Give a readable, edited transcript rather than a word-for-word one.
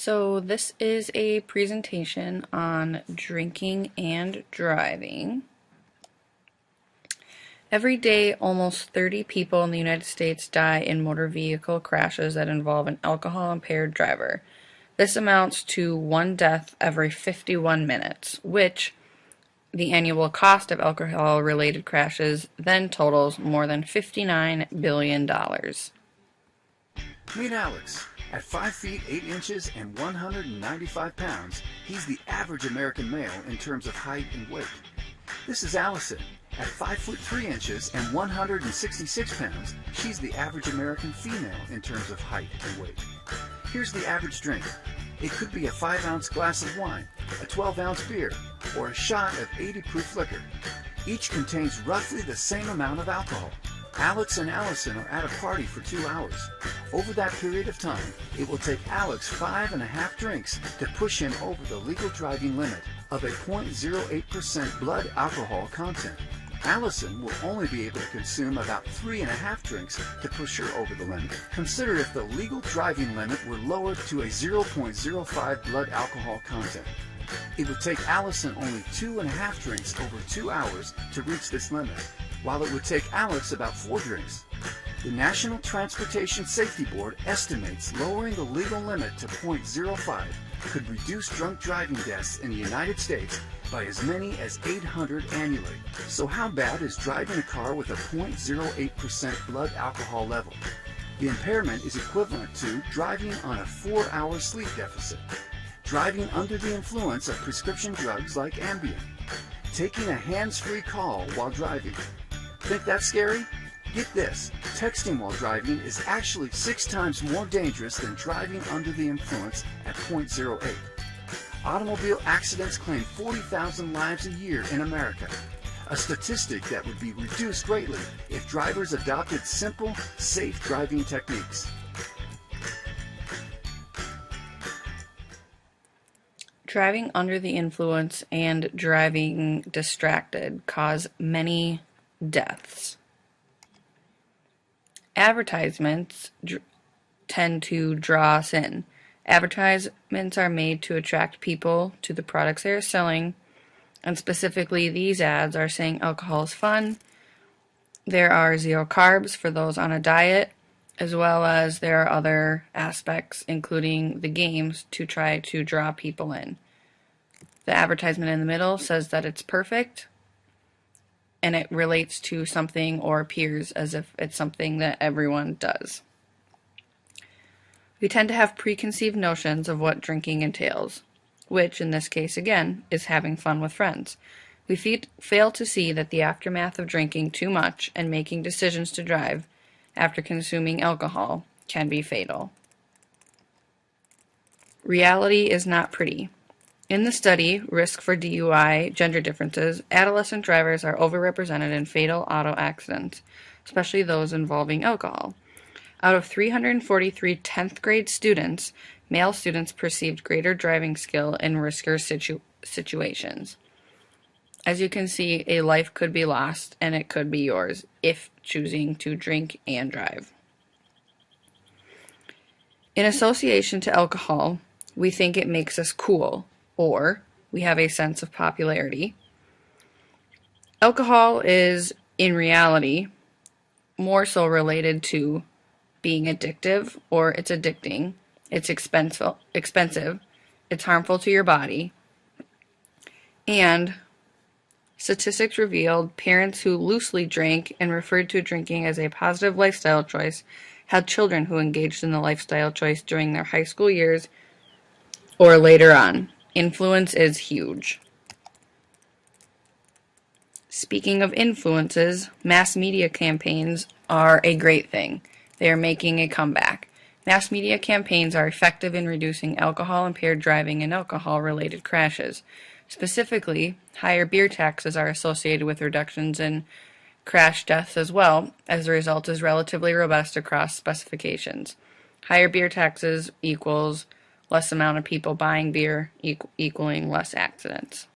So this is a presentation on drinking and driving. Every day, almost 30 people in the United States die in motor vehicle crashes that involve an alcohol-impaired driver. This amounts to one death every 51 minutes, which the annual cost of alcohol-related crashes then totals more than $59 billion. Meet Alex. At 5 feet 8 inches and 195 pounds, he's the average American male in terms of height and weight. This is Allison. At 5 foot 3 inches and 166 pounds, she's the average American female in terms of height and weight. Here's the average drink. It could be a 5-ounce glass of wine, a 12-ounce beer, or a shot of 80 proof liquor. Each contains roughly the same amount of alcohol. Alex and Allison are at a party for 2 hours. Over that period of time, it will take Alex 5.5 drinks to push him over the legal driving limit of a 0.08% blood alcohol content. Allison will only be able to consume about 3.5 drinks to push her over the limit. Consider if the legal driving limit were lowered to a 0.05 blood alcohol content. It would take Allison only 2.5 drinks over 2 hours to reach this limit, while it would take Alex about 4 drinks. The National Transportation Safety Board estimates lowering the legal limit to 0.05 could reduce drunk driving deaths in the United States by as many as 800 annually. So how bad is driving a car with a 0.08% blood alcohol level? The impairment is equivalent to driving on a 4-hour sleep deficit, driving under the influence of prescription drugs like Ambien, taking a hands-free call while driving. Think that's scary? Get this, texting while driving is actually 6 times more dangerous than driving under the influence at 0.08. Automobile accidents claim 40,000 lives a year in America, a statistic that would be reduced greatly if drivers adopted simple, safe driving techniques. Driving under the influence and driving distracted cause many deaths. Advertisements tend to draw us in. Advertisements are made to attract people to the products they are selling, and specifically these ads are saying alcohol is fun. There are 0 carbs for those on a diet, as well as there are other aspects, including the games, to try to draw people in. The advertisement in the middle says that it's perfect, and it relates to something or appears as if it's something that everyone does. We tend to have preconceived notions of what drinking entails, which in this case again is having fun with friends. We fail to see that the aftermath of drinking too much and making decisions to drive after consuming alcohol can be fatal. Reality is not pretty. In the study, Risk for DUI, Gender Differences, adolescent drivers are overrepresented in fatal auto accidents, especially those involving alcohol. Out of 343 10th grade students, male students perceived greater driving skill in riskier situations. As you can see, a life could be lost, and it could be yours if choosing to drink and drive. In association to alcohol, we think it makes us cool, or we have a sense of popularity. Alcohol is, in reality, more so related to being addictive, or it's addicting, it's expensive, it's harmful to your body, and statistics revealed parents who loosely drank and referred to drinking as a positive lifestyle choice had children who engaged in the lifestyle choice during their high school years or later on. Influence is huge. Speaking of influences, mass media campaigns are a great thing. They are making a comeback. Mass media campaigns are effective in reducing alcohol-impaired driving and alcohol-related crashes. Specifically, higher beer taxes are associated with reductions in crash deaths as well, as the result is relatively robust across specifications. Higher beer taxes equals less amount of people buying beer, equaling less accidents.